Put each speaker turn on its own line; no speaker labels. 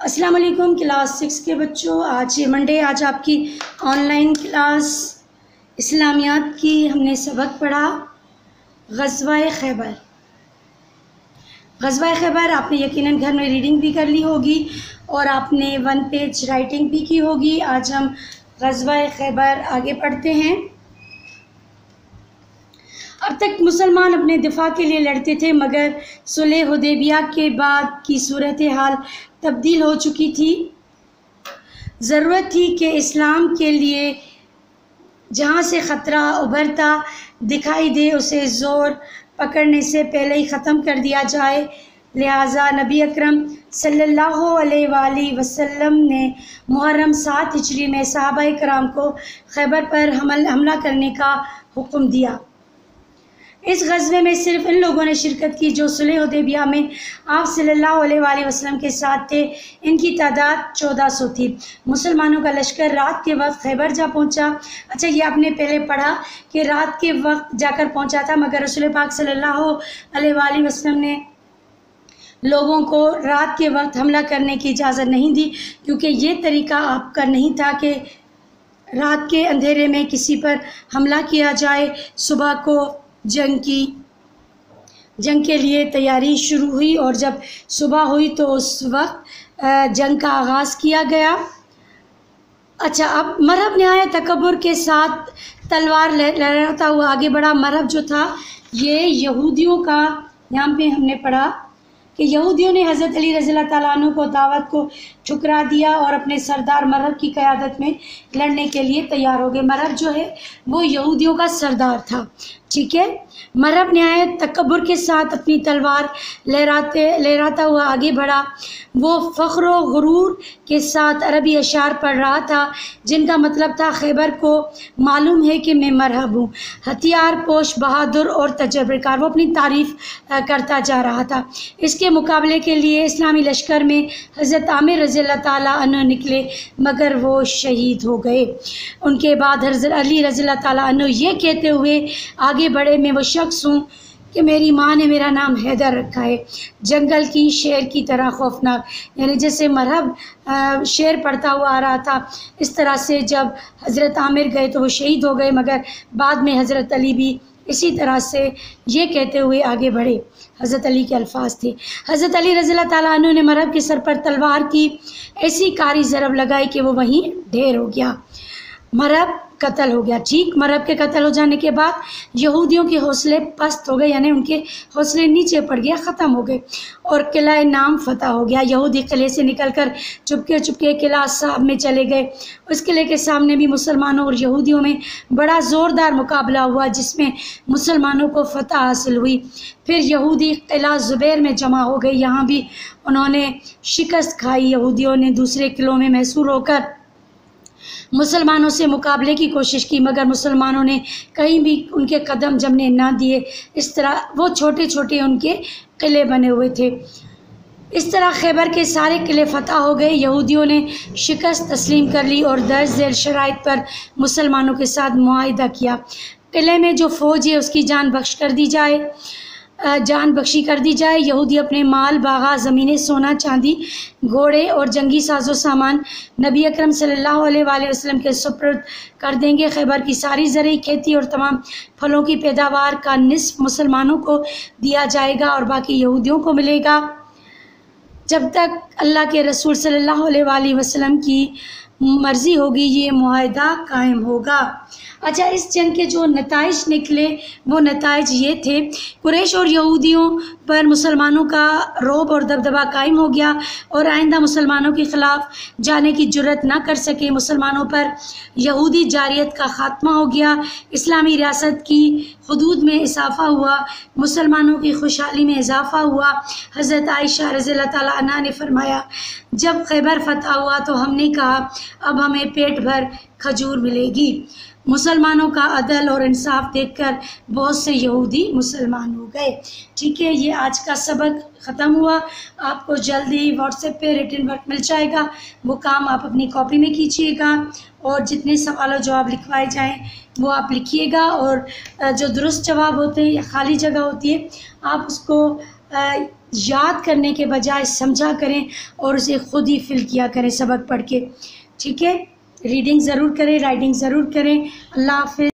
अस्सलाम वालेकुम क्लास 6 के बच्चों। आज मंडे, आज आपकी ऑनलाइन क्लास इस्लामियात की हमने सबक पढ़ा ग़ज़वा-ए खैबर। ग़ज़वा-ए खैबर आपने यकीनन घर में रीडिंग भी कर ली होगी और आपने 1 पेज राइटिंग भी की होगी। आज हम ग़ज़वा-ए खैबर आगे पढ़ते हैं। अब तक मुसलमान अपने दिफा के लिए लड़ते थे, मगर सुलह हुदैबिया के बाद की सूरत हाल तब्दील हो चुकी थी। ज़रूरत थी कि इस्लाम के लिए जहाँ से ख़तरा उभरता दिखाई दे उसे ज़ोर पकड़ने से पहले ही ख़त्म कर दिया जाए। लिहाजा नबी अकरम सल्लल्लाहु अलैहि वसल्लम ने मुहर्रम 7 हिजरी में सहाबाए कराम को खैबर पर हमला करने का हुक्म दिया। इस ग़ज़वे में सिर्फ़ इन लोगों ने शिरकत की जो सुलह हुदैबिया में आप सल्लल्लाहु अलैहि वसल्लम के साथ थे। इनकी तादाद 1400 थी। मुसलमानों का लश्कर रात के वक्त खैबर जा पहुंचा। अच्छा, ये आपने पहले पढ़ा कि रात के वक्त जाकर पहुंचा था, मगर रसूल पाक सल्लल्लाहु अलैहि वसल्लम ने लोगों को रात के वक्त हमला करने की इजाज़त नहीं दी, क्योंकि ये तरीका आपका नहीं था कि रात के अंधेरे में किसी पर हमला किया जाए। सुबह को जंग के लिए तैयारी शुरू हुई और जब सुबह हुई तो उस वक्त जंग का आगाज़ किया गया। अच्छा, अब मरहब नहायत तकब्बुर के साथ तलवार लहराता हुआ आगे बढ़ा। मरहब जो था ये यहूदियों का, यहाँ पे हमने पढ़ा कि यहूदियों ने हज़रत अली रज़ियल्लाहु ताला अन्हु को दावत को ठुकरा दिया और अपने सरदार मरहब की क़यादत में लड़ने के लिए तैयार हो गए। मरहब जो है वो यहूदियों का सरदार था, ठीक है। मरहब नहायत तकब्बुर के साथ अपनी तलवार लहराता हुआ आगे बढ़ा। वो फ़ख्र व गुरूर के साथ अरबी अशार पढ़ रहा था, जिनका मतलब था खैबर को मालूम है कि मैं मरहब हूँ, हथियार पोश, बहादुर और तजर्बेकार। वो अपनी तारीफ़ करता जा रहा था। इसके मुकाबले के लिए इस्लामी लश्कर में हज़रत आमिर रज़ियल्लाहु ताला अन्हु निकले, मगर वो शहीद हो गए। उनके बाद हज़रत अली रज़ियल्लाहु ताला अन्हु ये कहते हुए आगे बढ़े, मैं वो शख्स हूँ कि मेरी माँ ने मेरा नाम हैदर रखा है, जंगल की शेर की तरह खौफनाक। यानी जैसे मरहब शेर पढ़ता हुआ आ रहा था, इस तरह से जब हज़रत आमिर गए तो वो शहीद हो गए, मगर बाद में हज़रत अली भी इसी तरह से ये कहते हुए आगे बढ़े। हज़रत अली के अल्फाज थे। हज़रत अली रज़ियल्लाहु ताला अन्हु ने मरहब के सर पर तलवार की ऐसी कारी ज़रब लगाई कि वो वहीं ढेर हो गया। मरहब कत्ल हो गया। ठीक, मरहब के कत्ल हो जाने के बाद यहूदियों के हौसले पस्त हो गए, यानी उनके हौसले नीचे पड़ गया, ख़त्म हो गए और किला नाम फतह हो गया। यहूदी किले से निकलकर चुपके किला साहब में चले गए। उस किले के सामने भी मुसलमानों और यहूदियों में बड़ा ज़ोरदार मुकाबला हुआ, जिसमें मुसलमानों को फतह हासिल हुई। फिर यहूदी किला ज़ुबैर में जमा हो गए, यहाँ भी उन्होंने शिकस्त खाई। यहूदियों ने दूसरे किलों में महसूर होकर मुसलमानों से मुकाबले की कोशिश की, मगर मुसलमानों ने कहीं भी उनके कदम जमने ना दिए। इस तरह वो छोटे छोटे उनके किले बने हुए थे। इस तरह खैबर के सारे किले फतह हो गए। यहूदियों ने शिकस्त तस्लीम कर ली और दर्ज झेल शराइत पर मुसलमानों के साथ मुआहिदा किया। किले में जो फ़ौज है उसकी जान बख्शी कर दी जाए। यहूदी अपने माल, बागा, ज़मीनें, सोना, चांदी, घोड़े और जंगी साजो सामान नबी अकरम सल्लल्लाहु अलैहि वसल्लम के सुपुर्द कर देंगे। खैबर की सारी ज़रूरी खेती और तमाम फलों की पैदावार का निस्फ़ मुसलमानों को दिया जाएगा और बाकी यहूदियों को मिलेगा, जब तक अल्लाह के रसूल सल्लल्लाहु अलैहि वसल्लम की मर्ज़ी होगी ये मुआहिदा कायम होगा। अच्छा, इस जंग के जो नताइज निकले वो नताइज ये थे, कुरैश और यहूदियों पर मुसलमानों का रौब और दबदबा कायम हो गया और आइंदा मुसलमानों के ख़िलाफ़ जाने की जुर्रत ना कर सके। मुसलमानों पर यहूदी जारियत का ख़ात्मा हो गया। इस्लामी रियासत की हुदूद में इजाफ़ा हुआ, मुसलमानों की खुशहाली में इजाफ़ा हुआ। हज़रत आयशा रज़ियल्लाहु ताला अन्हा ने फरमाया, जब खैबर फतह हुआ तो हमने कहा अब हमें पेट भर खजूर मिलेगी। मुसलमानों का अदल और इंसाफ देखकर बहुत से यहूदी मुसलमान हो गए। ठीक है, ये आज का सबक ख़त्म हुआ। आपको जल्दी व्हाट्सएप पे रिटन वर्क मिल जाएगा, वो काम आप अपनी कॉपी में कीजिएगा और जितने सवालों जवाब लिखवाए जाएं वो आप लिखिएगा और जो दुरुस्त जवाब होते हैं या खाली जगह होती है आप उसको याद करने के बजाय समझा करें और उसे ख़ुद ही फिल किया करें सबक पढ़ के। ठीक है, रीडिंग ज़रूर करें, राइटिंग ज़रूर करें। अल्लाह हाफ़िज़।